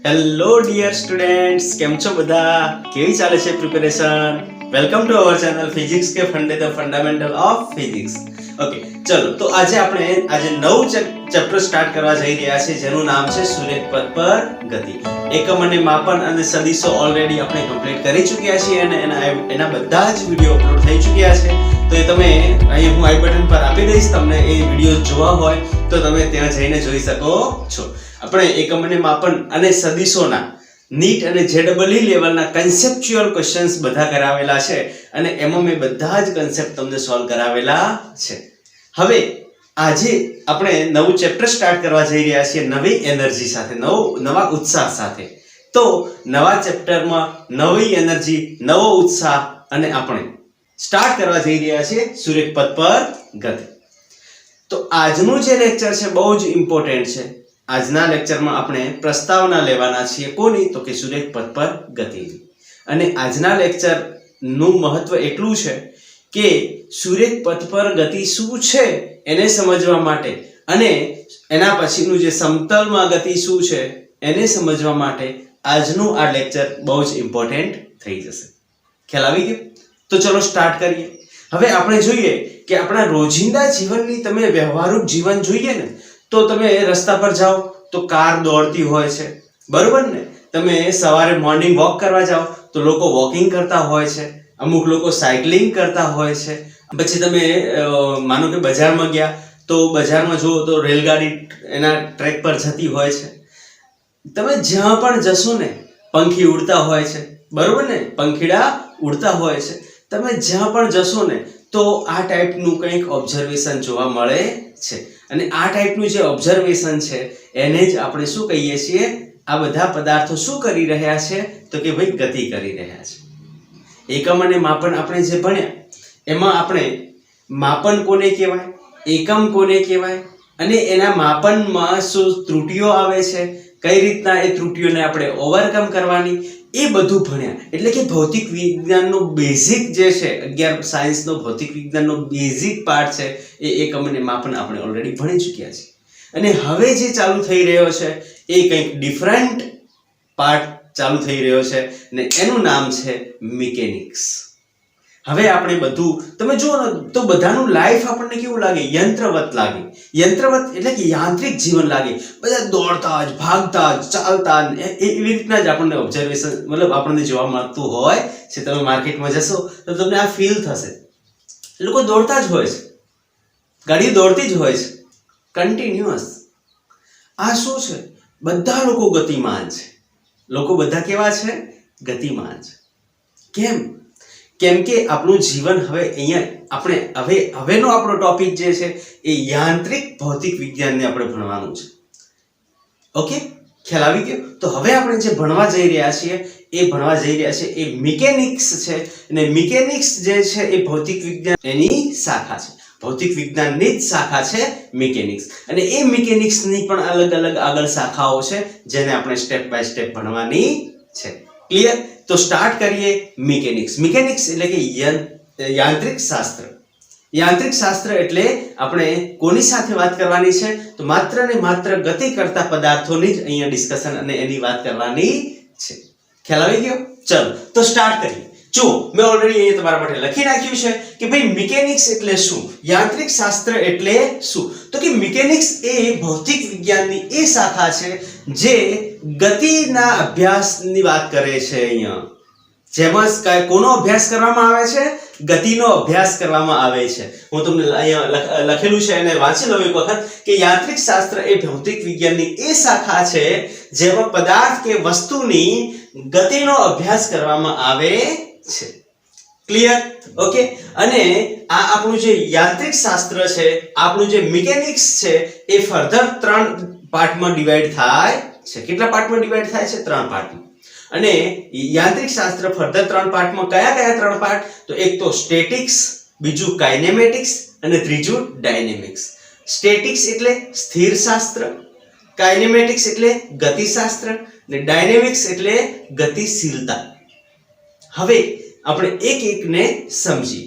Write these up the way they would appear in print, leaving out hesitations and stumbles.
Hello dear students, કેમ છો બધા? કેવી ચાલે છે preparation? Welcome to our channel physics કે ફંડામેન્ટલ ઓફ ફિઝિક્સ. ઓકે, ચલો તો આજે નવું ચેપ્ટર સ્ટાર્ટ કરવા જઈ રહ્યા છે જેનું નામ છે સુરેખ પથ પર ગતિ. એકમ અને માપન અને સદિશો ઓલરેડી આપણે કમ્પ્લીટ કરી ચૂક્યા છીએ અને એના બધા જ વિડિયો અપલોડ થઈ ચૂક્યા છે. તો એ તમે અહીં હું આઈ બટન પર આપી દઈશ, તમને એ વિડિયો જોવા હોય તો તમે ત્યાં જઈને જોઈ શકો છો. આપણે એકમ અને માપન અને સદિશોના નીટ અને જેડબલઈ લેવલના કન્સેપ્ચ્યુઅલ ક્વેશ્ચન્સ બધા કરાવેલા છે અને એમાં મેં બધા જ કન્સેપ્ટ તમને સોલ્વ કરાવેલા છે. હવે આજે આપણે નવું ચેપ્ટર સ્ટાર્ટ કરવા જઈ રહ્યા છીએ નવી એનર્જી સાથે, નવા ઉત્સાહ સાથે. તો નવા ચેપ્ટરમાં નવી એનર્જી, નવો ઉત્સાહ અને આપણે સ્ટાર્ટ કરવા જઈ રહ્યા છીએ સુરેખ પથ પર ગતિ. તો આજનું જે લેક્ચર છે બહુ જ ઇમ્પોર્ટન્ટ છે. આજના લેક્ચરમાં આપણે પ્રસ્તાવના લેવાના છીએ કોની? તો કે સુરેખ પથ પર ગતિની. અને આજના લેક્ચરનું મહત્વ એટલું છે કે સુરેખ પથ પર ગતિ શું છે એને સમજવા માટે અને એના પછીનું જે સમતલમાં ગતિ શું છે એને સમજવા માટે આજનું આ લેક્ચર બહુ જ ઇમ્પોર્ટન્ટ થઈ જશે. ખ્યાલ આવી ગયો? તો ચલો સ્ટાર્ટ કરીએ. હવે આપણે જોઈએ કે આપણા રોજિંદા જીવનની તમે વ્યવહારિક જીવન જોઈએ ને, તો તમે રસ્તા પર જાઓ તો કાર દોડતી હોય છે, બરોબર ને? તમે સવારે મોર્નિંગ વોક કરવા જાઓ તો લોકો વોકિંગ કરતા હોય છે, અમુક લોકો સાયકલિંગ કરતા હોય છે. પછી તમે માનો કે બજારમાં ગયા તો બજારમાં જુઓ તો રેલગાડી એના ટ્રેક પર જતી હોય છે. તમે જ્યાં પણ જશો ને પંખી ઉડતા હોય છે, બરોબર ને? પંખીડા ઉડતા હોય છે. તમે જ્યાં પણ જશો ને તો આ ટાઈપનું કંઈક ઓબ્ઝર્વેશન જોવા મળે છે. અને આ ટાઈપનું જે ઓબ્ઝર્વેશન છે એને જ આપણે શું કહીએ છીએ? આ બધા પદાર્થો શું કરી રહ્યા છે? તો કે ભાઈ ગતિ કરી રહ્યા છે. એકમ અને માપન આપણે જે ભણ્યા એમાં આપણે માપન કોને કહેવાય, એકમ કોને કહેવાય અને એના માપનમાં શું ત્રુટીઓ આવે છે, કઈ રીતના એ ત્રુટીઓને આપણે ઓવરકમ કરવાની, એ બધું ભણ્યા. એટલે કે ભૌતિક વિજ્ઞાનનો બેઝિક જે છે, 11 સાયન્સનો ભૌતિક વિજ્ઞાનનો બેઝિક પાર્ટ છે એ એકમ અને માપન આપણે ઓલરેડી ભણી ચૂક્યા છીએ. અને હવે જે ચાલુ થઈ રહ્યો છે એ કંઈક ડિફરન્ટ પાર્ટ ચાલુ થઈ રહ્યો છે અને એનું નામ છે મિકેનિક્સ. હવે આપણે બધું તમે જુઓ ને તો બધાનું લાઈફ આપણને કેવું લાગે? યંત્રવત લાગે. યંત્રવત એટલે કે યાંત્રિક જીવન લાગે. બધા દોડતા જ, ભાગતા જ, ચાલતા એવી રીતના જ આપણને ઓબ્ઝર્વેશન મતલબ આપણને જોવા મળતું હોય છે. તમે માર્કેટમાં જશો તો તમને આ ફીલ થશે. લોકો દોડતા જ હોય છે, ગાડીઓ દોડતી જ હોય છે કન્ટિન્યુઅસ. આ શું છે? બધા લોકો ગતિમાન છે. લોકો બધા કેવા છે? ગતિમાન છે. કેમ કે આપણું જીવન હવે અહીંયા આપણે હવેનો આપણો ટોપિક જે છે એ યાંત્રિક ભૌતિક વિજ્ઞાનને આપણે ભણવાનું છે. ઓકે, ખ્યાલ આવી ગયો? તો હવે આપણે જે ભણવા જઈ રહ્યા છીએ એ મિકેનિક્સ છે. અને મિકેનિક્સ જે છે એ ભૌતિક વિજ્ઞાન એની શાખા છે. ભૌતિક વિજ્ઞાનની જ શાખા છે મિકેનિક્સ. અને એ મિકેનિક્સની પણ અલગ અલગ આગળ શાખાઓ છે જેને આપણે સ્ટેપ બાય સ્ટેપ ભણવાની છે. ક્લિયર? તો સ્ટાર્ટ કરીએ મિકેનિક્સ. મિકેનિક્સ એટલે કે યાંત્રિક શાસ્ત્ર. યાંત્રિક શાસ્ત્ર એટલે આપણે કોની સાથે વાત કરવાની છે? તો માત્ર ને માત્ર ગતિ કરતા પદાર્થોની જ અહીંયા ડિસ્કશન અને એની વાત કરવાની છે. ખ્યાલ આવી ગયો? ચલો તો સ્ટાર્ટ કરીએ. જો મેં ઓલરેડી અહીંયા તમારા માટે લખી નાખ્યું છે કે ભાઈ મિકેનિક્સ એટલે શું, યાંત્રિક શાસ્ત્ર એટલે શું. તો કે મિકેનિક્સ એ ભૌતિક વિજ્ઞાનની એ શાખા છે જે ગતિના અભ્યાસની વાત કરે છે. અહીંયા જેમાં કોનો અભ્યાસ કરવામાં આવે છે? ગતિનો અભ્યાસ કરવામાં આવે છે. હું તમને અહીંયા લખેલું છે અને વાંચી લઉં એક વખત કે યાંત્રિક શાસ્ત્ર એ ભૌતિક વિજ્ઞાનની એ શાખા છે જેમાં પદાર્થ કે વસ્તુની ગતિનો અભ્યાસ કરવામાં આવે છે. ક્લિયર? ઓકે. અને આ આપણું જે યાંત્રિક શાસ્ત્ર છે, આપણું જે મિકેનિક્સ છે એ ફર્ધર 3 પાર્ટમાં ડિવાઈડ થાય છે. કેટલા પાર્ટમાં ડિવાઈડ થાય છે? 3 પાર્ટમાં. અને યાંત્રિક શાસ્ત્ર ફર્ધર 3 પાર્ટમાં કયા 3 પાર્ટ? તો એક તો સ્ટેટિક્સ, બીજું કાઇનેમેટિક્સ અને ત્રીજું ડાયનેમિક્સ. સ્ટેટિક્સ એટલે સ્થિર શાસ્ત્ર, કાઇનેમેટિક્સ એટલે ગતિશાસ્ત્ર અને ડાયનેમિક્સ એટલે ગતિશીલતા. હવે આપણે એક એકને સમજીએ.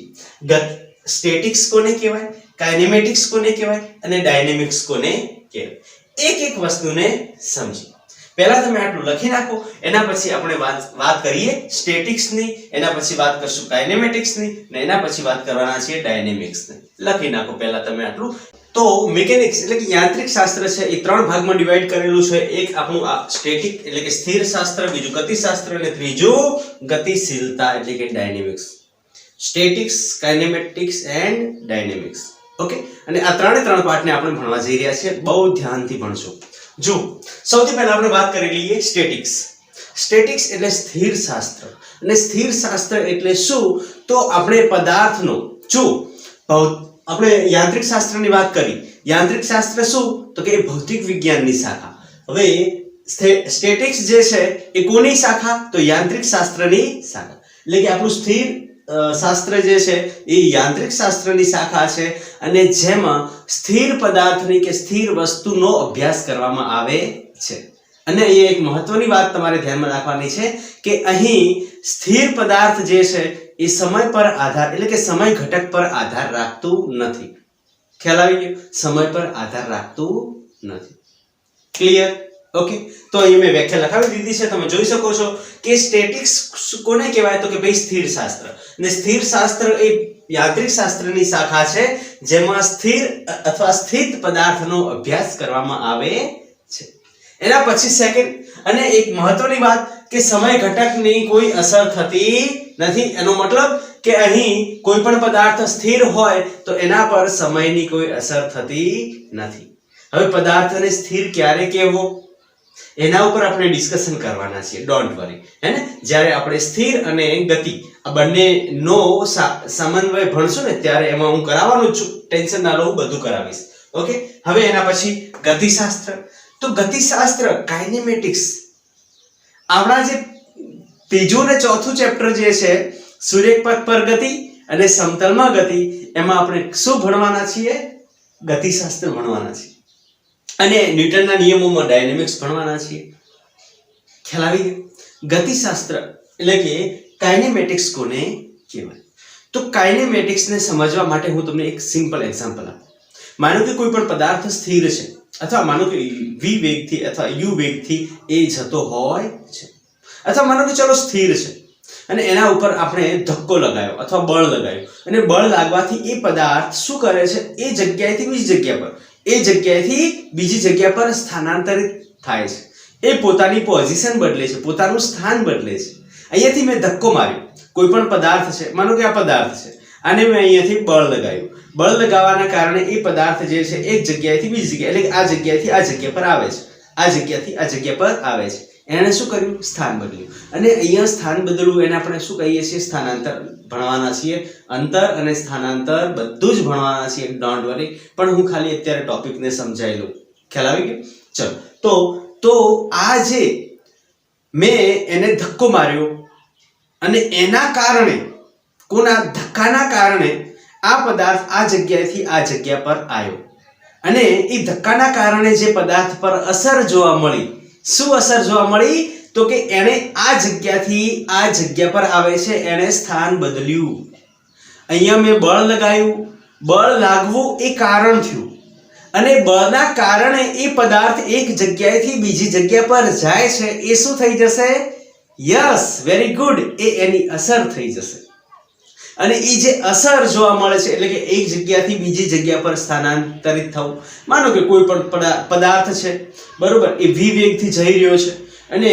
સ્ટેટિક્સ કોને કહેવાય, કાઇનેમેટિક્સ કોને કહેવાય અને ડાયનેમિક્સ કોને કહેવાય? એક એક વસ્તુને સમજીએ. પહેલા તમે આટલું લખી નાખો, એના પછી આપણે વાત કરીએ સ્ટેટિક્સની, એના પછી વાત કરશું કાઇનેમેટિક્સની, ને એના પછી વાત કરવાના છીએ ડાયનેમિક્સની. લખી નાખો પહેલા તમે આટલું. તો મિકેનિક્સ એટલે કે યાંત્રિક શાસ્ત્ર છે એ 3 ભાગમાં ડિવાઈડ કરેલું છે. એક આપણું સ્ટેટિક એટલે કે સ્થિર શાસ્ત્ર, બીજું ગતિશાસ્ત્ર અને ત્રીજું ગતિશીલતા એટલે કે dynamics. Statics, kinematics and dynamics. Okay, અને આ ત્રણે પાર્ટને આપણે ભણવા જઈ રહ્યા છીએ. બહુ ધ્યાનથી ભણશો. જો સૌથી પહેલા આપણે વાત કરી લઈએ સ્ટેટિક્સ. સ્ટેટિક્સ એટલે સ્થિર શાસ્ત્ર. અને સ્થિર શાસ્ત્ર એટલે શું? તો આપણે પદાર્થનો, જો આપણે યાંત્રિક શાસ્ત્રની વાત કરી, યાંત્રિક શાસ્ત્ર શું? તો કે એ ભૌતિક વિજ્ઞાનની શાખા. હવે સ્ટેટિક્સ જે છે એ કોની શાખા? તો યાંત્રિક શાસ્ત્રની શાખા. એટલે કે આપણું સ્થિર શાસ્ત્ર જે છે એ યાંત્રિક શાસ્ત્રની શાખા છે, અને જેમાં સ્થિર પદાર્થની કે સ્થિર વસ્તુનો અભ્યાસ કરવામાં આવે છે. અને અહીંયા એક મહત્વની વાત તમારે ધ્યાનમાં રાખવાની છે કે અહીં સ્થિર પદાર્થ જે છે એ સમય પર આધાર એટલે કે સમય ઘટક પર આધાર રાખતું નથી. ખ્યાલ આવી ગયો? સમય પર આધાર રાખતું નથી. ક્લિયર? ઓકે, તો અહીં મેં વ્યાખ્યા લખાવી દીધી છે, તમે જોઈ શકો છો કે સ્ટેટિક્સ કોને કહેવાય? તો કે ભાઈ સ્થિર શાસ્ત્ર. અને સ્થિર શાસ્ત્ર એ યાંત્રિક શાસ્ત્રની શાખા છે જેમાં સ્થિર અથવા સ્થિત પદાર્થનો અભ્યાસ કરવામાં આવે છે. એના પછી સેકન્ડ અને એક મહત્વની વાત કે સમય ઘટકની કોઈ અસર થતી નથી. એનો મતલબ કે અહીં કોઈ પણ પદાર્થ સ્થિર હોય તો એના પર સમયની કોઈ અસર થતી નથી. હવે પદાર્થને સ્થિર ક્યારે કહેવો એના ઉપર આપણે ડિસ્કશન કરવાના છીએ. ડોન્ટ વરી, હે ને? જ્યારે આપણે સ્થિર અને ગતિ આ બંનેનો સમન્વય ભણશું ને ત્યારે એમાં હું કરાવવાનું છું. ટેન્શન ના લો, હું બધું કરાવીશ. ઓકે, હવે એના પછી ગતિશાસ્ત્ર. તો ગતિશાસ્ત્ર, કાઇનેમેટિક્સ, આપણા જે ત્રીજું ને ચોથું ચેપ્ટર જે છે સૂર્યપથ પર ગતિ અને સમતલમાં ગતિ, એમાં આપણે શું ભણવાના છીએ? ગતિશાસ્ત્ર ભણવાના છીએ. અને ન્યૂટનના નિયમોમાં ડાયનેમિક્સ ભણવાના છીએ. ખ્યાલ આવી ગયો? ગતિશાસ્ત્ર એટલે કે કાઇનેમેટિક્સ કોને કહેવાય? તો કાઇનેમેટિક્સને સમજવા માટે હું તમને એક સિમ્પલ એક્ઝામ્પલ આપું. માનો કે કોઈ પણ પદાર્થ સ્થિર છે, અથવા માનો કે v વેગથી અથવા u વેગથી એ જતો હોય છે, અથવા માનો કે ચલો સ્થિર છે અને એના ઉપર આપણે ધક્કો લગાવ્યો અથવા બળ લગાવ્યું, અને બળ લાગવાથી એ પદાર્થ શું કરે છે? એ જગ્યાએથી બીજી જગ્યા પર સ્થાનાંતરિત થાય છે. એ પોતાની પોઝિશન બદલે છે, પોતાનું સ્થાન બદલે છે. અહીંયાથી મેં ધક્કો માર્યો, કોઈ પણ પદાર્થ છે, માનો કે આ પદાર્થ છે, આને મેં અહીંયાથી બળ લગાવ્યું. બળ લગાવવાના કારણે એ પદાર્થ જે છે એક જગ્યાએથી બીજી જગ્યા એટલે કે આ જગ્યાએથી આ જગ્યા પર આવે છે, આ જગ્યાથી આ જગ્યા પર આવે છે. એણે શું કર્યું? સ્થાન બદલ્યું. અને અહીંયા સ્થાન બદલવું એને આપણે શું કહીએ છીએ? સ્થાનાંતર ભણવાના છીએ. અંતર અને સ્થાનાંતર બધું જ ભણવાના છીએ. ડોન્ટ વરી, પણ હું ખાલી અત્યારે ટોપિકને સમજાવી લઉં. ખ્યાલ આવી ગયો? ચલો, તો આ જે મેં એને ધક્કો માર્યો અને એના કારણે, કોના ધક્કાના કારણે આ પદાર્થ આ જગ્યાએથી આ જગ્યા પર આવ્યો, અને એ ધક્કાના કારણે જે પદાર્થ પર અસર જોવા મળી, શું અસર જોવા મળી? તો કે એણે આ જગ્યાથી આ જગ્યા પર આવે છે, એણે સ્થાન બદલ્યું. અહીંયા મેં બળ લગાવ્યું, બળ લાગવું એ કારણ થયું, અને બળના કારણે એ પદાર્થ એક જગ્યાએથી બીજી જગ્યા પર જાય છે. એ શું થઈ જશે? યસ, વેરી ગુડ, એ એની અસર થઈ જશે. અને એ જે અસર જોવા મળે છે એટલે કે એક જગ્યાથી બીજી જગ્યા પર સ્થાનાંતરિત થવું. માનો કે કોઈ પણ પદાર્થ છે, બરોબર, એ v વેગથી જઈ રહ્યો છે અને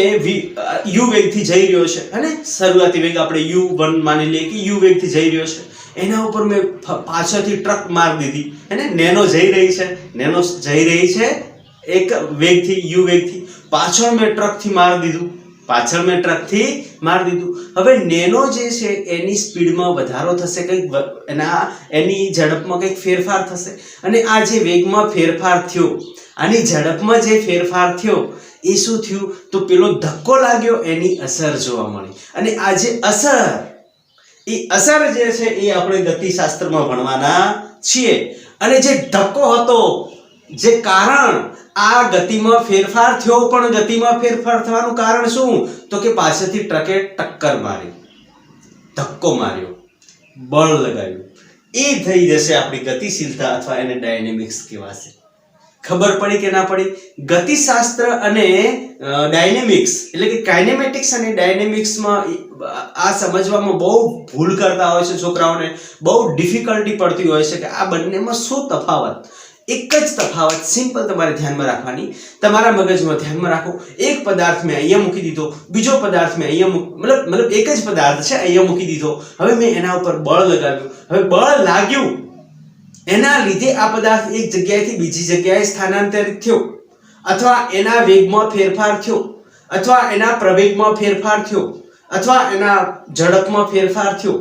u વેગથી જઈ રહ્યો છે, અને શરૂઆતી વેગ આપણે u1 માની લઈએ કે u વેગથી જઈ રહ્યો છે. એના ઉપર મેં પાછળથી ટ્રક મારી દીધી, અને નેનો જઈ રહી છે એક વેગથી, u વેગથી. પાછળ મેં ટ્રકથી મારી દીધું. હવે નેનો જે છે એની સ્પીડમાં વધારો થશે, કંઈક એની ઝડપમાં કંઈક ફેરફાર થશે, અને આ જે વેગમાં ફેરફાર થયો, આની ઝડપમાં જે ફેરફાર થયો એ શું થયું? તો પેલો ધક્કો લાગ્યો, એની અસર જોવા મળી. અને આ જે અસર જે છે એ આપણે ગતિશાસ્ત્રમાં ભણવાના છીએ. અને જે ધક્કો હતો, જે કારણ, આ ગતિમાં ફેરફાર થયો, પણ ગતિમાં ફેરફાર થવાનું કારણ શું? તો કે પાછળથી ટ્રકે ટક્કર મારી, ધક્કો માર્યો, બળ લગાવ્યું. એ થઈ જશે આપણી ગતિશીલતા, અથવા એને ડાયનેમિક્સ કહેવાશે. ખબર પડી કે ના પડી? ગતિશાસ્ત્ર અને ડાયનેમિક્સ એટલે કે કાઇનેમેટિક્સ અને ડાયનેમિક્સમાં આ સમજવામાં બહુ ભૂલ કરતા હોય છે છોકરાઓને, બહુ ડિફિકલ્ટી પડતી હોય છે કે આ બંનેમાં શું તફાવત. એક જ તફાવત સિમ્પલ તમારે ધ્યાનમાં રાખવાની. તમારા મગજમાં ધ્યાનમાં રાખો, એક પદાર્થ મેં અહીંયા મૂકી દીધો, બીજો પદાર્થ મેં અહીંયા મતલબ એક જ પદાર્થ છે, અહીંયા મૂકી દીધો. હવે મેં એના ઉપર બળ લગાવ્યું. હવે બળ લાગ્યું, એના લીધે આ પદાર્થ એક જગ્યાએથી બીજી જગ્યાએ સ્થાનાંતરિત થયો, અથવા એના વેગમાં ફેરફાર થયો, અથવા એના પ્રવેગમાં ફેરફાર થયો, અથવા એના ઝડપમાં ફેરફાર થયો.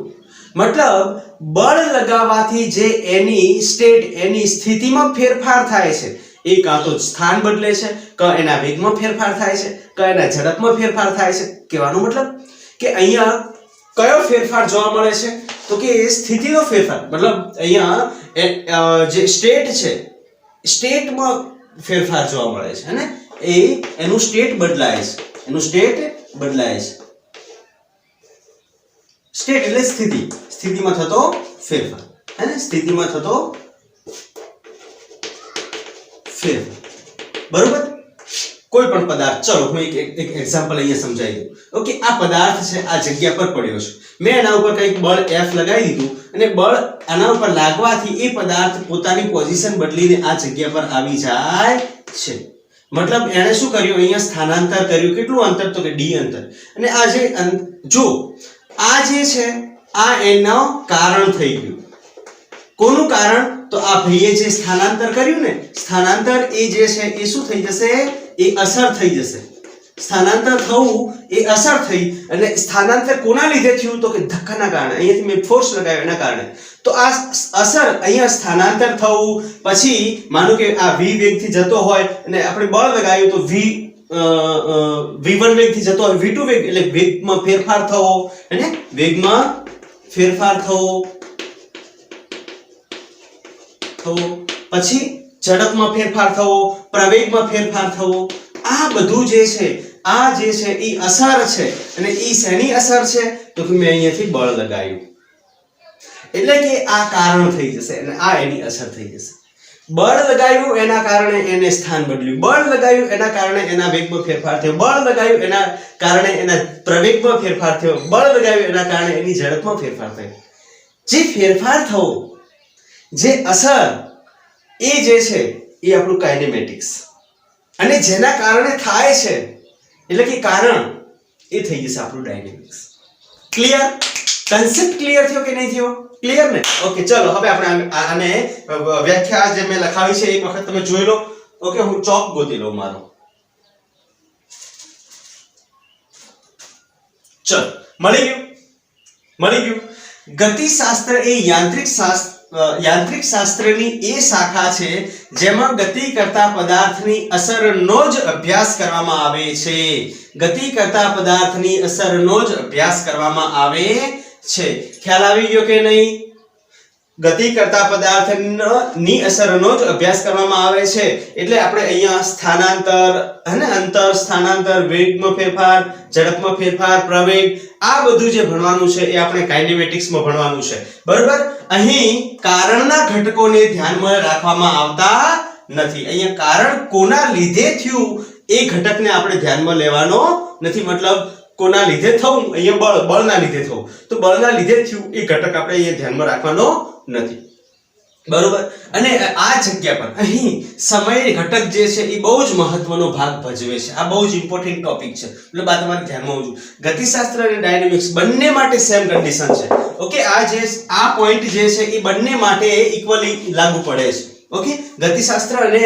મતલબ બળ લગાવવાથી જે એની સ્ટેટ, એની સ્થિતિમાં ફેરફાર થાય છે, એ કાં તો સ્થાન બદલે છે, કાં એના વેગમાં ફેરફાર થાય છે, કાં એના ઝડપમાં ફેરફાર થાય છે. કહેવાનો મતલબ કે અહીંયા કયો ફેરફાર જોવા મળે છે? તો કે સ્થિતિનો ફેરફાર. મતલબ અહીંયા જે સ્ટેટ છે, સ્ટેટમાં ફેરફાર જોવા મળે છે, ને એનું સ્ટેટ બદલાય છે, એનું સ્ટેટ બદલાય છે. સ્ટેટ એટલે સ્થિતિ, સ્થિતિમાં થતો ફેરફાર, હે ને, સ્થિતિમાં થતો ફેરફાર. બરોબર? કોઈ પણ પદાર્થ, ચલો હું એક એક્ઝામ્પલ અહીંયા સમજાવી દઉં. ઓકે, આ પદાર્થ છે, આ જગ્યા પર પડ્યો છે, મેં એના ઉપર કંઈક બળ F લગાવી દીધું, અને બળ આના ઉપર લાગવાથી એ પદાર્થ પોતાની પોઝિશન બદલીને આ જગ્યા પર આવી જાય છે. મતલબ એણે શું કર્યું? અહીંયા સ્થાનાંતર કર્યું. કેટલું અંતર? તો કે d અંતર. અને આ જે જો આ જે છે, આ એનો કારણ થઈ ગયું. કોનું કારણ? તો આ ભાઈએ જે સ્થાનાંતર કર્યું ને, સ્થાનાંતર એ જે છે એ શું થઈ જશે? એ અસર થઈ જશે. સ્થાનાંતર થવું એ અસર થઈ. અને સ્થાનાંતર કોના લીધે થયું? તો કે ધક્કાના કારણે, અહીંયાથી મેં ફોર્સ લગાવ્યો એના કારણે. તો આ અસર, અહીંયા સ્થાનાંતર થવું, પછી માનો કે આ v વેગથી જતો હોય અને આપણે બળ લગાવ્યું તો v1 વેગથી જતો હોય v2 વેગ, એટલે વેગમાં ફેરફાર થવો, અને વેગમાં ફેરફાર થવો, પછી ઝડપમાં ફેરફાર થવો, પ્રવેગમાં ફેરફાર થવો. આ બધું જે છે, આ જે છે એ અસર છે. અને એ શેની અસર છે? તો કે મેં અહીંયાથી બળ લગાવ્યું, એટલે કે આ કારણ થઈ જશે, અને આ એની અસર થઈ જશે. બળ લગાવ્યું એના કારણે એને સ્થાન બદલ્યું, બળ લગાવ્યું એના કારણે એના વેગમાં ફેરફાર થયો, બળ લગાવ્યું એના કારણે એના પ્રવેગમાં ફેરફાર થયો, બળ લગાવ્યું એના કારણે એની ઝડપમાં ફેરફાર થયો. જે ફેરફાર થવો, જે અસર, એ જે છે એ આપણું કાઇનેમેટિક્સ. અને જેના કારણે થાય છે, એટલે કે કારણ, એ થઈ જશે આપણું ડાયનેમિક્સ. ક્લિયર? કન્સેપ્ટ ક્લિયર થયો કે નહીં થયો? ક્લિયર ને? ઓકે, ચલો હવે આપણે આને વ્યાખ્યા જે મેં લખાવી છે એક વખત તમે જોઈ લો. ઓકે, હું ચોક ગોતી લઉં મારો. ચલો, મળી ગયું. ગતિશાસ્ત્ર એ યાંત્રિક શાસ્ત્રની એ શાખા છે જેમાં ગતિ કરતા પદાર્થની અસરનો જ અભ્યાસ કરવામાં આવે છે. ગતિ કરતા પદાર્થની અસરનો જ અભ્યાસ કરવામાં આવે છે. ખ્યાલ આવી ગયો કે નહીં? ગતિ કરતા પદાર્થની અસરનો જ અભ્યાસ કરવામાં આવે છે. એટલે આપણે અહીંયા સ્થાનાંતર, અને અંતર, સ્થાનાંતર, વેગમાં ફેરફાર, ઝડપમાં ફેરફાર, પ્રવેગ, આ બધું જે ભણવાનું છે એ આપણે કાઇનેમેટિક્સમાં ભણવાનું છે. બરોબર? અહીં કારણના ઘટકોને ધ્યાનમાં રાખવામાં આવતા નથી. અહીંયા કારણ કોના લીધે થયું એ ઘટકને આપણે ધ્યાનમાં લેવાનો નથી. મતલબ કોના લીધે થવું? અહીંયા બળના લીધે થવું, તો બળના લીધે થયું એ ઘટક આપણે અહીંયા ધ્યાનમાં રાખવાનો નથી. બરોબર? અને આ જગ્યા પર અહીં સમય ઘટક જે છે એ બહુ જ મહત્વનો ભાગ ભજવે છે. આ બહુ જ ઇમ્પોર્ટન્ટ ટોપિક છે, એટલે આ તમારે ધ્યાનમાં હોવું જોઈએ. ગતિશાસ્ત્ર અને ડાયનેમિક્સ બંને માટે સેમ કન્ડિશન છે. ઓકે, આ પોઈન્ટ જે છે એ બંને માટે ઇક્વલી લાગુ પડે છે. ઓકે, ગતિશાસ્ત્ર અને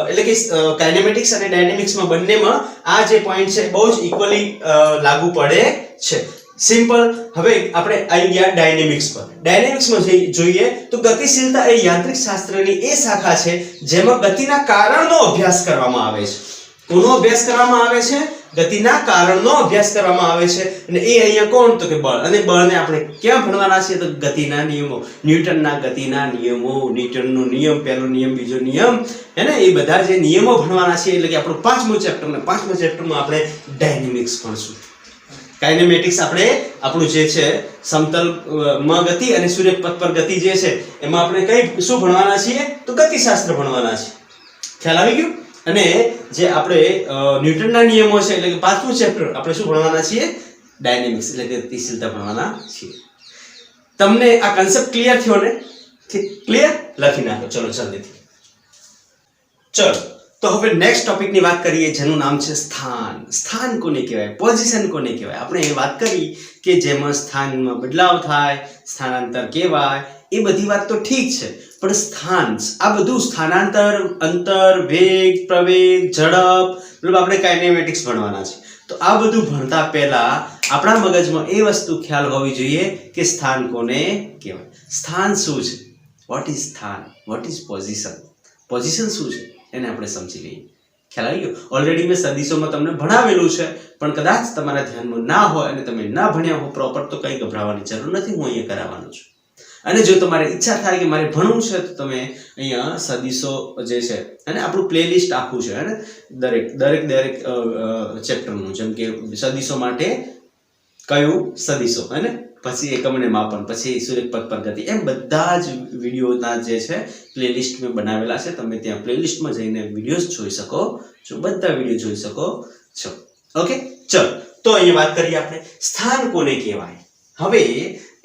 એટલે કે કાઇનેમેટિક્સ અને ડાયનેમિક્સમાં બંનેમાં આ જે પોઈન્ટ છે બહુ જ ઇક્વલી લાગુ પડે છે. સિમ્પલ. હવે આપણે આવી ગયા ડાયનેમિક્સ પર. ડાયનેમિક્સમાં જોઈએ તો ગતિશીલતા એ યાંત્રિક શાસ્ત્રની એ શાખા છે જેમાં ગતિના કારણનો અભ્યાસ કરવામાં આવે છે. કોનો અભ્યાસ કરવામાં આવે છે? ગતિના કારણનો અભ્યાસ કરવામાં આવે છે. અને એ અહીંયા કોણ? તો કે બળ. અને બળને આપણે ક્યાં ભણવાના છે? તો ગતિના નિયમો, ન્યૂટનના ગતિના નિયમો, ન્યૂટનનો નિયમ, પહેલો નિયમ, બીજો નિયમ, હે ને, એ બધા જે નિયમો ભણવાના છે. એટલે કે આપણું પાંચમું ચેપ્ટર, ને પાંચમા ચેપ્ટરમાં આપણે ડાયનેમિક્સ ભણશું. કાઇનેમેટિક્સ આપણે આપણું જે છે સમતલ માં ગતિ અને સૂર્યપથ પર ગતિ જે છે એમાં આપણે કઈ શું ભણવાના છીએ? તો ગતિશાસ્ત્ર ભણવાના છે. ખ્યાલ આવી ગયો? અને જે આપણે ન્યૂટનના નિયમો છે એટલે કે પાંચમું ચેપ્ટર આપણે શું ભણવાના છીએ? ડાયનેમિક્સ એટલે કે ગતિશીલતા ભણવાના છીએ. તમને આ કન્સેપ્ટ ક્લિયર થયો ને? ક્લિયર? લખી નાખો ચલો જલ્દીથી. ચલો તો હવે નેક્સ્ટ ટોપિકની વાત કરીએ જેનું નામ છે સ્થાન. સ્થાન કોને કહેવાય? પોઝિશન કોને કહેવાય? આપણે એ વાત કરી કે જેમાં સ્થાનમાં બદલાવ થાય, સ્થાનાંતર કહેવાય, એ બધી વાત તો ઠીક છે, પણ સ્થાન આ બધું સ્થાનાંતર, અંતર, વેગ, પ્રવેગ, ઝડપ, મતલબ આપણે કાઇનેમેટિક્સ ભણવાના છે. તો આ બધું ભણતા પહેલા આપણા મગજમાં એ વસ્તુ ખ્યાલ હોવી જોઈએ કે સ્થાન કોને કહેવાય. સ્થાન શું છે? વોટ ઇઝ સ્થાન? What is position? પોઝિશન શું છે એને આપણે સમજી લઈએ. ખ્યાલ આવી ગયો? ઓલરેડી મેં સદીશોમાં તમને ભણાવેલું છે, પણ કદાચ તમારા ધ્યાનમાં ના હોય અને તમે ના ભણ્યા હો પ્રોપર તો કંઈ ગભરાવાની જરૂર નથી, હું અહીંયા કરાવવાનો છું. અને જો તમારે ઈચ્છા થાય કે મારે ભણવું છે તો તમે અહીંયા સદીશો જે છે અને આપણું પ્લેલિસ્ટ આખું છે અને દરેક ચેપ્ટરનું, જેમ કે સદીશો માટે કયું સદીશો અને પછી એકમ અને માપન, પછી સુરેખ પદ પર ગતિ, એમ બધા જ વિડીયોના જે છે પ્લેલિસ્ટ મેં બનાવેલા છે. તમે ત્યાં પ્લેલિસ્ટમાં જઈને વિડીયોઝ જોઈ શકો છો, બધા વિડીયો જોઈ શકો છો. ઓકે ચલો તો અહીંયા વાત કરીએ આપણે સ્થાન કોને કહેવાય. હવે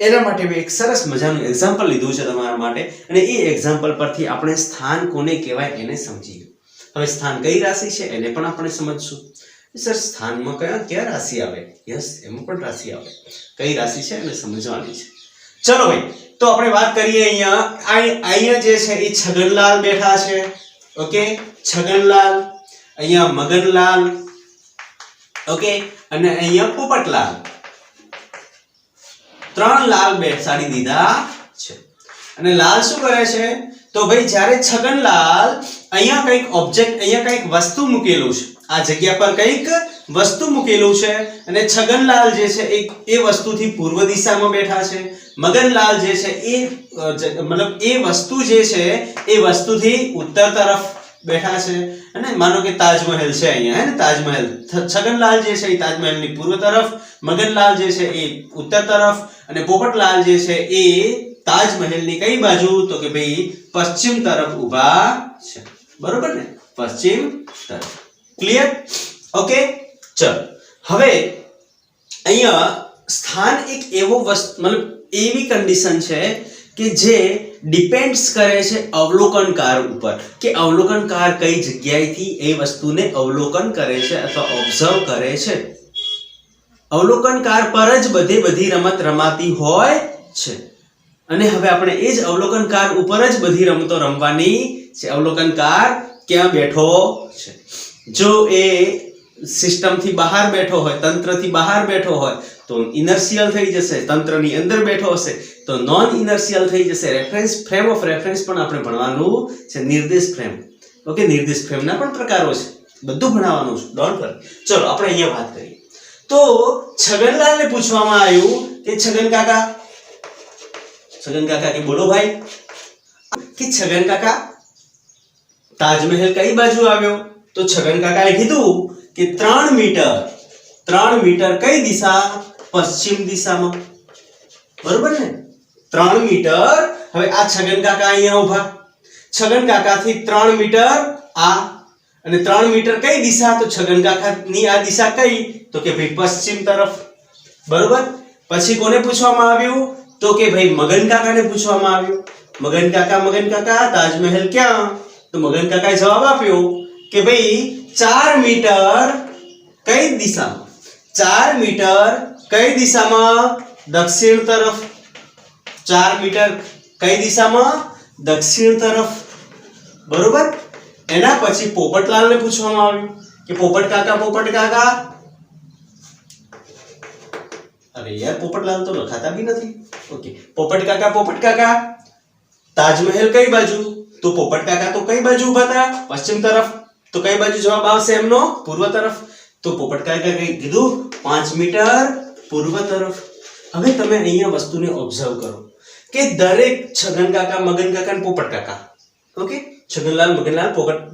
એના માટે મેં એક સરસ મજાનું એક્ઝામ્પલ લીધું છે તમારા માટે અને એ એક્ઝામ્પલ પરથી આપણે સ્થાન કોને કહેવાય એને સમજીએ. હવે સ્થાન કઈ રાશિ છે એને પણ આપણે સમજશું. સર સ્થાનમાં કયા રાશિ આવે? યસ, એમાં પણ રાશિ આવે. કઈ રાશિ છે એને સમજવાની છે. ચલો ભાઈ તો આપણે વાત કરીએ અહીંયા જે છે એ છગનલાલ બેઠા છે. ઓકે, છગનલાલ, અહીંયા મગનલાલ, ઓકે, અને અહીંયા પોપટલાલ. ત્રણ લાલ બેસાડી દીધા છે અને લાલ શું કરે છે? તો ભાઈ જ્યારે છગનલાલ અહીંયા કંઈક ઓબ્જેક્ટ, અહીંયા કંઈક વસ્તુ મૂકેલું છે, આ જગ્યા પર કંઈક વસ્તુ મૂકેલું છે અને છગનલાલ જે છે એ વસ્તુથી પૂર્વ દિશામાં બેઠા છે. મગનલાલ જે છે એ મતલબ એ વસ્તુ જે છે એ વસ્તુથી ઉત્તર તરફ બેઠા છે. અને માનો કે તાજમહેલ છે અહીંયા, હે ને, તાજમહેલ. છગનલાલ જે છે એ તાજમહેલની પૂર્વ તરફ, મગનલાલ જે છે એ ઉત્તર તરફ અને પોપટલાલ જે છે એ તાજમહેલની કઈ બાજુ? તો કે ભાઈ પશ્ચિમ તરફ ઊભા છે. બરોબર ને? પશ્ચિમ તરફ. ક્લિયર? ઓકે ચલો હવે અહીંયા સ્થાન એક એવો મતલબ એવી કન્ડિશન છે કે જે ડિપેન્ડ્સ કરે છે અવલોકનકાર ઉપર, કે અવલોકનકાર કઈ જગ્યાએથી એ વસ્તુને અવલોકન કરે છે અથવા ઓબ્ઝર્વ કરે છે. અવલોકનકાર પર જ બધી રમત રમાતી હોય છે અને હવે આપણે એ જ અવલોકનકાર ઉપર જ બધી રમતો રમવાની છે. અવલોકનકાર ક્યાં બેઠો છે? જો એ સિસ્ટમથી બહાર બેઠો હોય, તંત્રથી બહાર બેઠો હોય તો ઇનર્શિયલ થઈ જશે, તંત્રની અંદર બેઠો હશે તો નોન ઇનર્શિયલ થઈ જશે. રેફરન્સ, ફ્રેમ ઓફ રેફરન્સ પણ આપણે ભણવાનું છે. નિર્દેશ ફ્રેમ, ઓકે, નિર્દેશ ફ્રેમના પણ પ્રકારો છે, બધું ભણાવવાનું છે, ડોન્ટ વરી. ચલો આપણે અહીંયા વાત કરીએ. તો છગનલાલને પૂછવામાં આવ્યું કે છગન કાકા કે બોલો ભાઈ કે છગન કાકા તાજમહેલ કઈ બાજુ આવ્યો? તો છગન કાકાએ કીધું કે 3 મીટર કઈ દિશા? પશ્ચિમ દિશામાં. બરોબર ને? 3 મીટર. હવે આ છગન કાકા અહીંયા ઊભા, છગન કાકાથી 3 મીટર આ અને 3 મીટર કઈ દિશા? તો છગન કાકાની આ દિશા કઈ? તો કે ભાઈ પશ્ચિમ તરફ. બરોબર. પછી કોને પૂછવામાં આવ્યું? તો કે ભાઈ મગન કાકાને પૂછવામાં આવ્યું. મગન કાકા તાજમહેલ ક્યાં? તો મગન કાકાએ જવાબ આપ્યો કે ભાઈ 4 મીટર કઈ દિશામાં? 4 મીટર કઈ દિશામાં? દક્ષિણ તરફ. 4 મીટર કઈ દિશામાં? દક્ષિણ તરફ. બરોબર. એના પછી પોપટલાલને પૂછવામાં આવ્યું કે પોપટ કાકા અરે યાર પોપટલાલ તો લખાતા બી નથી. ઓકે, પોપટ કાકા તાજમહેલ કઈ બાજુ? તો પોપટ કાકા તો કઈ બાજુ ઊભા હતા? પશ્ચિમ તરફ. તો કઈ બાજુ જવાબ આવશે એમનો? પૂર્વ તરફ. તો પોપટ કાકા કઈ કીધું? 5 મીટર પૂર્વ તરફ. હવે તમે અહીંયા વસ્તુને ઓબ્ઝર્વ કરો કે દરેક છગન કાકા, મગન કાકા અને પોપટ કાકા, ઓકે, છગનલાલ, મગનલાલ,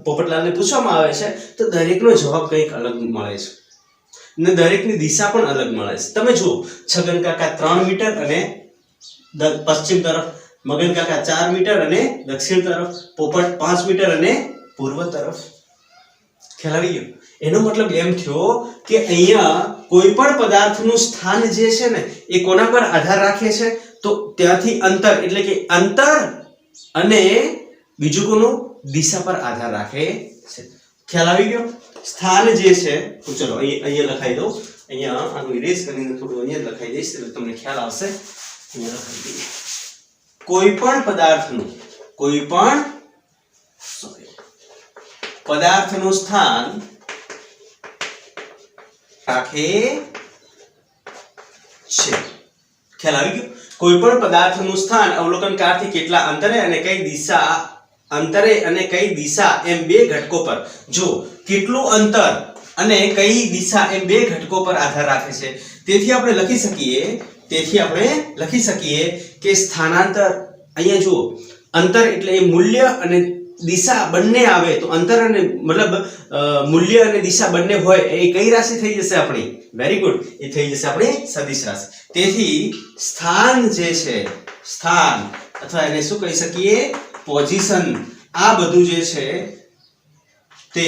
પોપટલાલને પૂછવામાં આવે છે તો દરેકનો જવાબ કંઈક અલગ મળે છે ને દરેકની દિશા પણ અલગ મળે છે. તમે જુઓ, છગન કાકા 3 મીટર અને પશ્ચિમ તરફ, મગન કાકા 4 મીટર અને દક્ષિણ તરફ, પોપટ 5 મીટર અને પૂર્વ તરફ. ખ્યાલ આવી ગયો? એનો મતલબ એમ થયો કે અહીંયા કોઈ પણ પદાર્થનું સ્થાન જે છે ને એ કોના પર આધાર રાખે છે? તો ત્યાંથી અંતર, એટલે કે અંતર અને બીજું કોનું? દિશા પર આધાર રાખે છે. ખ્યાલ આવી ગયો? સ્થાન જે છે, તો ચલો અહીંયા લખાઈ દઉં. અહીંયા આનું ઇરેઝ કરીને થોડું અહીંયા લખાઈ દઈશ એટલે તમને ખ્યાલ આવશે. અહીંયા લખાઈ દઈએ. કોઈ પણ પદાર્થનું સ્થાન રાખે છે. ખ્યાલ આવી ગયો? કોઈ પણ પદાર્થનું સ્થાન અવલોકનકારથી કેટલા અંતરે અને કઈ દિશા એમ બે ઘટકો પર, જો કેટલું અંતર અને કઈ દિશા એમ બે ઘટકો પર આધાર રાખે છે. તેથી આપણે લખી શકીએ કે સ્થાનાંતર, અહીંયા જુઓ, અંતર એટલે એ મૂલ્ય અને દિશા બંને આવે તો અંતર અને મતલબ મૂલ્ય અને દિશા બંને હોય એ કઈ રાશિ થઈ જશે આપણી? વેરી ગુડ, એ થઈ જશે આપણી સદિશ રાશિ. તેથી સ્થાન જે છે, સ્થાન અથવા એને શું કહી શકીએ? પોઝિશન. આ બધું જે છે તે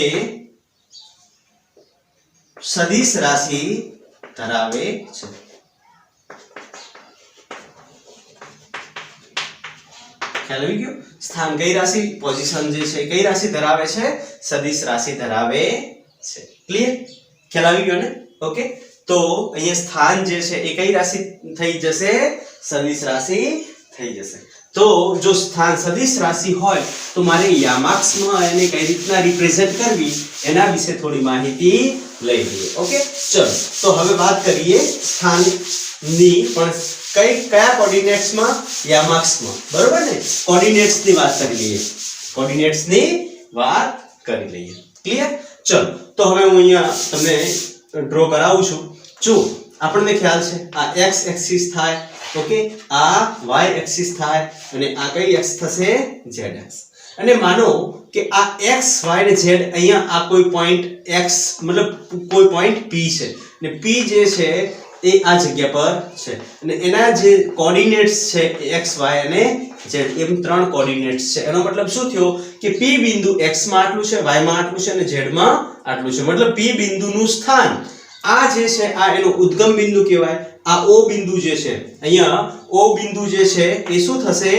સદિશ રાશિ ધરાવે છે. ખ્યાલ આવી ગયો? સ્થાન કઈ રાશિ, પોઝિશન જે છે કઈ રાશિ ધરાવે છે? સદિશ રાશિ ધરાવે છે. ક્લિયર? ખ્યાલ આવી ગયો ને? ઓકે, તો અહીંયા સ્થાન જે છે એ કઈ રાશિ થઈ જશે? સદિશ રાશિ થઈ જશે. તો જો સ્થાન સદિશ રાશિ હોય તો મારે યામાક્ષમાં એને કઈ રીતના રિપ્રેઝન્ટ કરવી એના વિશે થોડી માહિતી લઈ લઈએ. ઓકે, ચલો તો હવે વાત કરીએ સ્થાનની, પણ કયા કોઓર્ડિનેટ્સમાં? યામાક્ષમાં. બરોબર ને? કોઓર્ડિનેટ્સની વાત કરી લઈએ. ક્લિયર? ચલો તો હવે હું અહીંયા તમને ડ્રો કરાવું છું. જો આપણને ખ્યાલ છે આ x એક્સિસ થાય, ઓકે, આ y એક્સિસ થાય અને આ કઈ x થશે? z x. અને માનો કે આ x y અને z અહીંયા આ કોઈ પોઈન્ટ x મતલબ કોઈ પોઈન્ટ p છે અને p જે છે એ આ જગ્યા પર છે અને એના જે કોઓર્ડિનેટ્સ છે x y અને z એમ ત્રણ કોઓર્ડિનેટ્સ છે. એનો મતલબ શું થયો કે p બિંદુ x માં આટલું છે, y માં આટલું છે અને z માં આટલું છે. મતલબ p બિંદુનું સ્થાન આ જે છે આ એનો ઉદ્ગમ બિંદુ કહેવાય. આ o બિંદુ જે છે અહીંયા o બિંદુ જે છે એ શું થશે?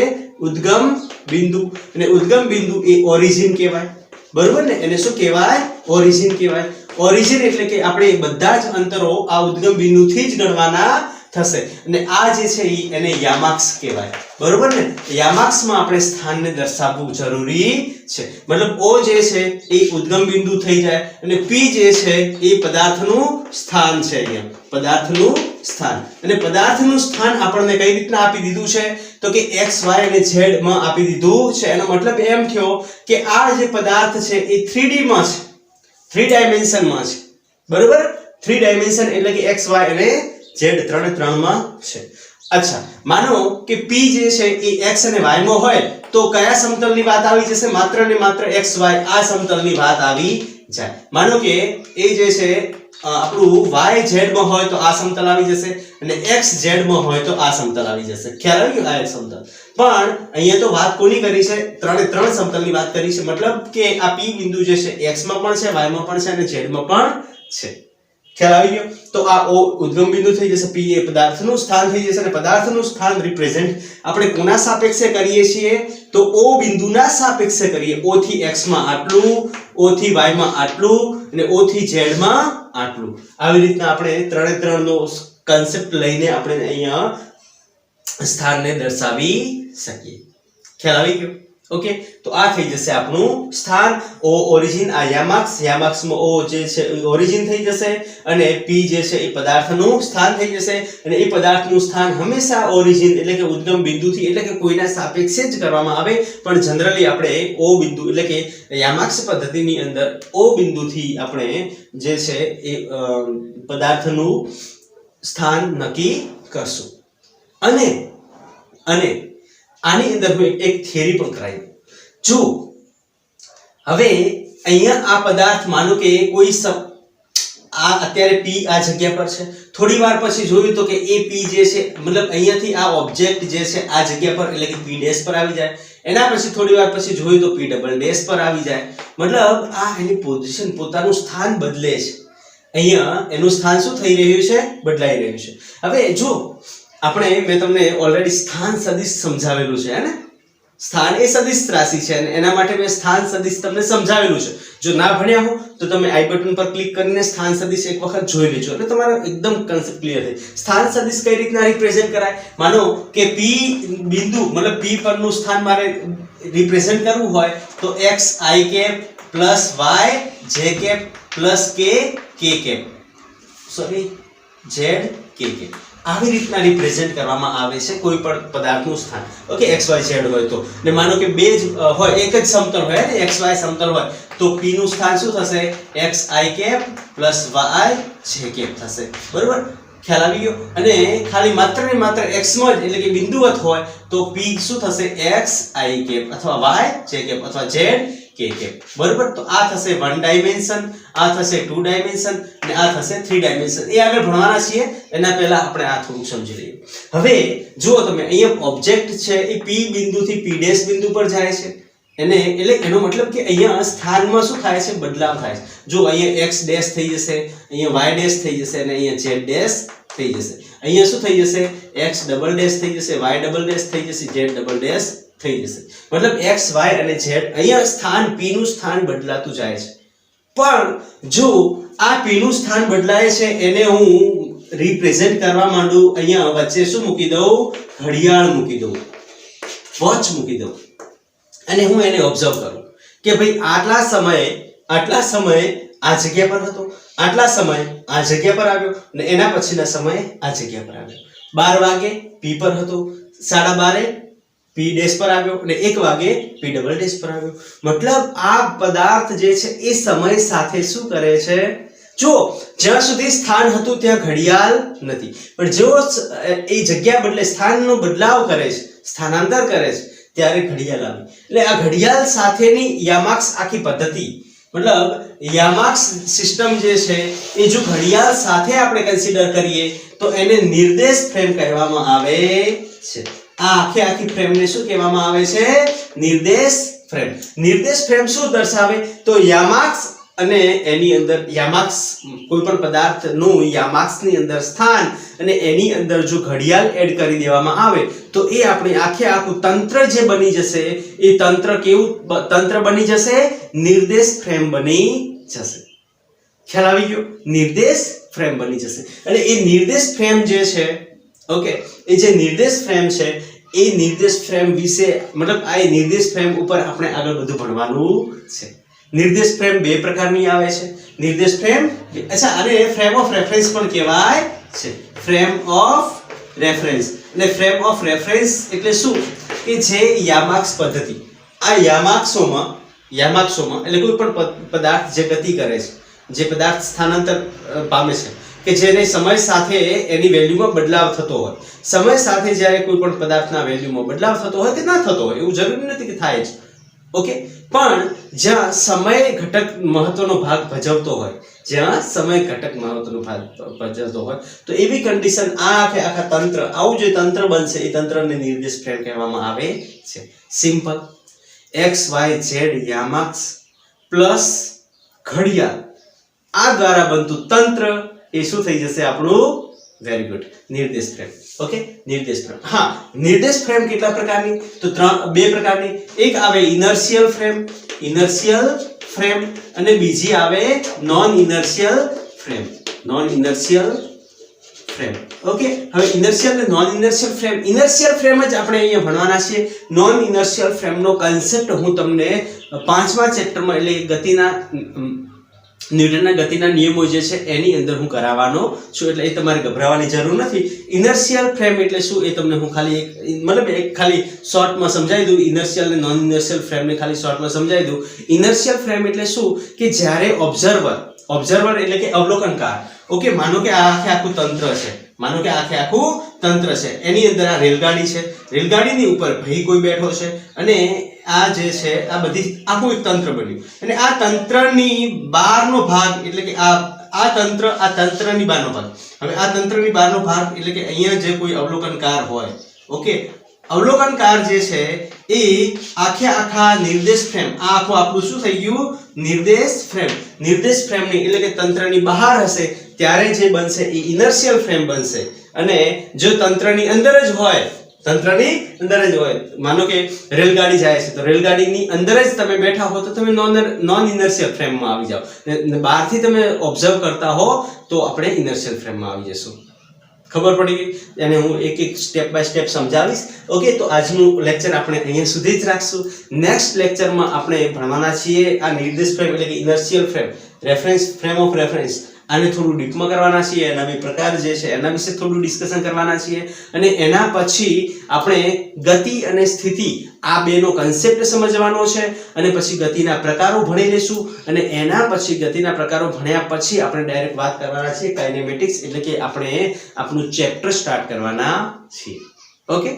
ઉદ્ગમ બિંદુ. અને ઉદ્ગમ બિંદુ એ ઓરિજિન કહેવાય. બરોબર ને? એને શું કહેવાય? ઓરિજિન કહેવાય. ઓરિજિન એટલે કે આપણે બધા જ અંતરો આ ઉદ્ગમ બિંદુથી જ ગણવાના થશે અને આ જે છે એને યામાક્ષ કહેવાય. બરોબર ને? યામાક્ષમાં આપણે સ્થાનને દર્શાવવું જરૂરી છે. મતલબ o જે છે એ ઉદ્ગમ બિંદુ થઈ જાય અને p જે છે એ પદાર્થનું સ્થાન છે. અહીંયા પદાર્થનું સ્થાન, અને પદાર્થનું સ્થાન આપણને કઈ રીતના આપી દીધું છે? તો કે x y અને z માં આપી દીધું છે. એનો મતલબ એમ થયો કે આ જે પદાર્થ છે એ 3D માં છે, 3 ડાયમેન્શનમાં છે. બરોબર? 3 ડાયમેન્શન એટલે કે x y અને z ત્રણમાં છે. અચ્છા, માનો કે p જે છે એ x અને y માં હોય તો કયા સમતલની વાત આવી જશે? માત્ર ને માત્ર x y આ સમતલની વાત આવી જાય. માનો કે એ જે છે આપણું y z માં હોય તો આ સમતલ આવી જશે અને x z માં હોય તો આ સમતલ આવી જશે. ખ્યાલ આવી ગયો? આ એક સમતલ. પણ અહીંયા તો વાત કોની કરી છે? ત્રણ સમતલની વાત કરી છે. મતલબ કે આ p બિંદુ જે છે x માં પણ છે, y માં પણ છે અને z માં પણ છે. ખ્યાલ આવી ગયો? તો આ o ઉદ્ગમ બિંદુ થઈ જશે, p એ પદાર્થનું સ્થાન થઈ જશે અને પદાર્થનું સ્થાન રિપ્રેઝન્ટ આપણે કોના સાપેક્ષે કરીએ છીએ? તો o બિંદુના સાપેક્ષે કરીએ. o થી x માં આટલું, o થી y માં આટલું અને o થી z માં આટલું. આવી રીતના આપણે ત્રણ નો કન્સેપ્ટ લઈને આપણે અહીંયા સ્થાનને દર્શાવી શકીએ. ખ્યાલ આવી ગયો? ઓકે, તો આ થઈ જશે આપણું સ્થાન. o ઓરિજિન, આ યામાક્ષમાં o જે છે ઓરિજિન થઈ જશે અને p જે છે એ પદાર્થનું સ્થાન થઈ જશે અને એ પદાર્થનું સ્થાન હંમેશા ઓરિજિન એટલે કે ઉદ્ગમ બિંદુથી એટલે કે કોઈના સાપેક્ષે જ કરવામાં આવે. પણ જનરલી આપણે o બિંદુ એટલે કે યામાક્ષ પદ્ધતિની અંદર o બિંદુથી આપણે જે છે એ પદાર્થનું સ્થાન નક્કી કરશું. અને આની અંદર હું એક થિયરી પણ કરાવી. જો હવે અહીંયા આ પદાર્થ માનો કે કોઈ આ અત્યારે p આ જગ્યા પર છે, થોડી વાર પછી જોયું તો કે એ p જે છે મતલબ અહીંયાથી આ ઓબ્જેક્ટ જે છે આ જગ્યા પર એટલે કે p ડેશ પર આવી જાય, એના પછી થોડી વાર પછી જોયું તો p ડબલ ડેશ પર આવી જાય, મતલબ આ એની પોઝિશન પોતાનું સ્થાન બદલે છે, અહીંયા એનું સ્થાન શું થઈ રહ્યું છે, બદલાઈ રહ્યું છે. હવે જો આપણે મેં તમને ઓલરેડી સ્થાન સદિશ સમજાવેલું છે ને, સ્થાન એ સદિશ રાશિ છે અને એના માટે મેં સ્થાન સદિશ તમને સમજાવેલું છે. જો ના ભણ્યા હો તો તમે આઈ બટન પર ક્લિક કરીને સ્થાન સદિશ એક વખત જોઈ લેજો એટલે તમારો એકદમ કન્સેપ્ટ ક્લિયર થાય. સ્થાન સદિશ કઈ રીતના રિપ્રેઝન્ટ કરાય, માનો કે p બિંદુ મતલબ p પરનું સ્થાન મારે રિપ્રેઝન્ટ કરવું હોય તો x i cap plus y j cap plus k k cap sorry z k cap આવી રીતના રિપ્રેઝન્ટ કરવામાં આવે છે કોઈ પણ પદાર્થનું સ્થાન. ઓકે x y z હોય તો, ને માનો કે બે જ હોય, એક જ સમતલ હોય ને x y સમતલ હોય તો p નું સ્થાન શું થશે, x i cap plus y j cap થશે. બરોબર, ખ્યાલ આવી ગયો. અને ખાલી માત્ર ને માત્ર x માં જ એટલે કે બિંદુવત હોય તો p શું થશે, x i કેપ અથવા y j કેપ અથવા z k કેપ. બરોબર, તો આ થશે 1 ડાયમેન્શન, આ થશે 2 ડાયમેન્શન અને આ થશે 3 ડાયમેન્શન. એ આગળ ભણવાના છીએ, એના પહેલા આપણે આ થોડું સમજી લઈએ. હવે જો તમે અહીંયા ઓબ્જેક્ટ છે એ p બિંદુથી p ડેશ બિંદુ પર જાય છે, એને એટલે એનો મતલબ કે અહીંયા સ્થાનમાં શું થાય છે, બદલાવ થાય છે. જો અહીંયા x ડેશ થઈ જશે, અહીંયા y ડેશ થઈ જશે અને અહીંયા z ડેશ થઈ જશે. અહીંયા શું થઈ જશે, x ડબલ ડેશ થઈ જશે, y ડબલ ડેશ થઈ જશે, z ડબલ ડેશ થઈ જશે. મતલબ x y અને z અહીંયા સ્થાન p નું સ્થાન બદલાતું જાય છે. પણ જો આ p નું સ્થાન બદલાય છે એને હું રિપ્રેઝન્ટ કરવા માંડું, અહીંયા વચ્ચે શું મૂકી દઉં, ઘડિયાળ મૂકી દઉં, વોચ મૂકી દઉં અને હું એને ઓબ્ઝર્વ કરું કે ભાઈ આટલા સમયે આ જગ્યા પર હતો, આટલા સમય આ જગ્યા પર આવ્યો અને એના પછીના સમયે આ જગ્યા પર આવ્યો. 12 વાગે p પર હતો, 12:30 p ડેશ પર આવ્યો અને 1 વાગે p ડબલ ડેશ પર આવ્યો. મતલબ આ પદાર્થ જે છે એ સમય સાથે શું કરે છે, જો જ્યાં સુધી સ્થાન હતું ત્યાં ઘડિયાળ નથી, પણ જો એ જગ્યા બદલે સ્થાનનો બદલાવ કરે છે, સ્થાનાંતર કરે છે ત્યારે ઘડિયાળ આવી. એટલે આ ઘડિયાળ સાથેની યામાક્સ આખી પદ્ધતિ મતલબ યામાક્સ સિસ્ટમ જે છે એ જો ઘડિયાળ સાથે આપણે કન્સિડર કરીએ તો એને નિર્દેશ ફ્રેમ કહેવામાં આવે છે. આ આખી ફ્રેમને શું કહેવામાં આવે છે, નિર્દેશ ફ્રેમ. નિર્દેશ ફ્રેમ શું દર્શાવે તો યામાક્સ અને એની અંદર યામાક્સ કોઈ પણ પદાર્થનું યામાક્સની અંદર સ્થાન અને એની અંદર જો ઘડિયાળ એડ કરી દેવામાં આવે તો એ આપણે આખું તંત્ર જે બની જશે એ તંત્ર કેવું તંત્ર બની જશે, નિર્દેશ ફ્રેમ બની જશે. ખ્યાલ આવી ગયો, નિર્દેશ ફ્રેમ બની જશે. અને એ નિર્દેશ ફ્રેમ જે છે, ઓકે, એ જે નિર્દેશ ફ્રેમ છે એ નિર્દેશ ફ્રેમ વિશે મતલબ આ નિર્દેશ ફ્રેમ ઉપર આપણે આગળ બધું ભણવાનું છે. નિર્દેશ ફ્રેમ બે પ્રકારની આવે છે. નિર્દેશ ફ્રેમ, અચ્છા, અને ફ્રેમ ઓફ રેફરન્સ પણ કહેવાય છે. ફ્રેમ ઓફ રેફરન્સ એટલે ફ્રેમ ઓફ રેફરન્સ એટલે શું કે જે યામાક્સ પદ્ધતિ, આ યામાક્સોમાં એટલે કોઈ પણ પદાર્થ જે ગતિ કરે છે, જે પદાર્થ સ્થાનાંતર પામે છે કે જેને સમય સાથે એની વેલ્યુમાં બદલાવ થતો હોય, સમય સાથે જ્યારે કોઈ પણ પદાર્થના વેલ્યુમાં બદલાવ થતો હોય કે ના થતો હોય એવું જરૂરી નથી કે થાય જ, ઓકે, પણ જ્યાં સમય ઘટક મહત્વનો ભાગ ભજવતો હોય, જ્યાં સમય ઘટક મહત્વનો ભાગ ભજવતો હોય તો એવી કન્ડિશન આખા તંત્ર, આવું જે તંત્ર બનશે એ તંત્રને નિર્દેશ ફ્રેમ કહેવામાં આવે છે. સિમ્પલ, x y z યામાક્સ પ્લસ ઘડિયાળ આ દ્વારા બનતું તંત્ર એ શું થઈ જશે આપણું, વેરી ગુડ, નિર્દેશ ફ્રેમ. ઓકે, નિર્દેશ ફ્રેમ. હા, નિર્દેશ ફ્રેમ કેટલા પ્રકારની, તો બે પ્રકારની. એક આવે ઇનર્શિયલ ફ્રેમ અને બીજી આવે નોન ઇનર્શિયલ ફ્રેમ. ઓકે, હવે ઇનર્શિયલ અને non inertial frame, inertial frame જ આપણે અહીંયા ભણવાના છીએ. નોન ઇનર્શિયલ ફ્રેમનો કન્સેપ્ટ હું તમને 5મા ચેપ્ટરમાં એટલે ગતિના ન્યૂટનના ગતિના નિયમો જે છે એની અંદર હું કરાવવાનો છું, એટલે એ તમારે ગભરાવાની જરૂર નથી. ઇનર્શિયલ ફ્રેમ એટલે શું એ તમને હું ખાલી ખાલી શોર્ટમાં સમજાવી દઉં. ઇનર્શિયલ અને નોન ઇનર્શિયલ ફ્રેમને ખાલી શોર્ટમાં સમજાવી દઉં. ઇનર્શિયલ ફ્રેમ એટલે શું કે જ્યારે ઓબ્ઝર્વર એટલે કે અવલોકનકાર, ઓકે, માનો કે આ આખું તંત્ર છે, એની અંદર આ રેલગાડી છે, રેલગાડીની ઉપર ભાઈ કોઈ બેઠો છે અને આ જે છે આ બધી આખું એક તંત્ર બન્યું અને આ તંત્રની બહારનો ભાગ એટલે કે આ આ તંત્રની બહારનો ભાગ. હવે આ તંત્રની બહારનો ભાગ એટલે કે અહીંયા જે કોઈ અવલોકનકાર હોય, ઓકે, અવલોકનકાર જે છે એ આખા નિર્દેશ ફ્રેમ, આ આખું આપણું શું થઈ ગયું, નિર્દેશ ફ્રેમની એટલે કે તંત્રની બહાર હશે ત્યારે જે બનશે એ ઇનર્શિયલ ફ્રેમ બનશે. અને જો તંત્રની અંદર જ હોય, માનો કે રેલગાડી જાય છે તો રેલગાડીની અંદર જ તમે બેઠા હો તો તમે નોન ઇનર્શિયલ ફ્રેમમાં આવી જાઓ, બહારથી તમે ઓબ્ઝર્વ કરતા હો તો આપણે ઇનર્શિયલ ફ્રેમમાં આવી જશું. ખબર પડી ગઈ? અને હું એક સ્ટેપ બાય સ્ટેપ સમજાવીશ. ઓકે, તો આજનું લેક્ચર આપણે અહીંયા સુધી જ રાખશું. નેક્સ્ટ લેક્ચરમાં આપણે ભણવાના છીએ આ નિર્દેશ ફ્રેમ એટલે કે inertial frame, frame of reference, આને થોડું ડીપમાં કરવાના છીએ, એના બે પ્રકાર જે છે એના વિશે થોડું ડિસ્કશન કરવાના છીએ. અને એના પછી આપણે ગતિ અને સ્થિતિ આ બેનો કન્સેપ્ટ સમજવાનો છે. અને પછી ગતિના પ્રકારો ભણી લેશું. અને એના પછી ગતિના પ્રકારો ભણ્યા પછી આપણે ડાયરેક્ટ વાત કરવાના છીએ કાઇનેમેટિક્સ એટલે કે આપણે આપણું ચેપ્ટર સ્ટાર્ટ કરવાના છીએ. ઓકે,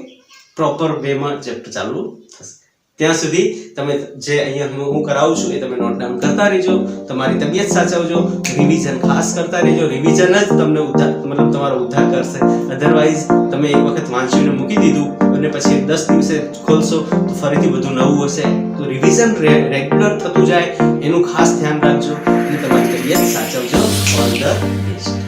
પ્રોપર વેમાં ચેપ્ટર ચાલુ થશે. ત્યાં સુધી તમે જે અહીંયા હું કરાવું છું એ તમે નોટ ડાઉન કરતા રહેજો, તમારી તબિયત સાચવજો, રિવિઝન ખાસ કરતા રહેજો. રિવિઝન જ તમને તમારો ઉદ્ધાર કરશે. અધરવાઇઝ તમે એક વખત વાંચીને મૂકી દીધું અને પછી 10 દિવસે ખોલશો તો ફરીથી બધું નવું હશે. તો રિવિઝન રેગ્યુલર થતું જાય એનું ખાસ ધ્યાન રાખજો અને તમારી તબિયત સાચવજો. All the best.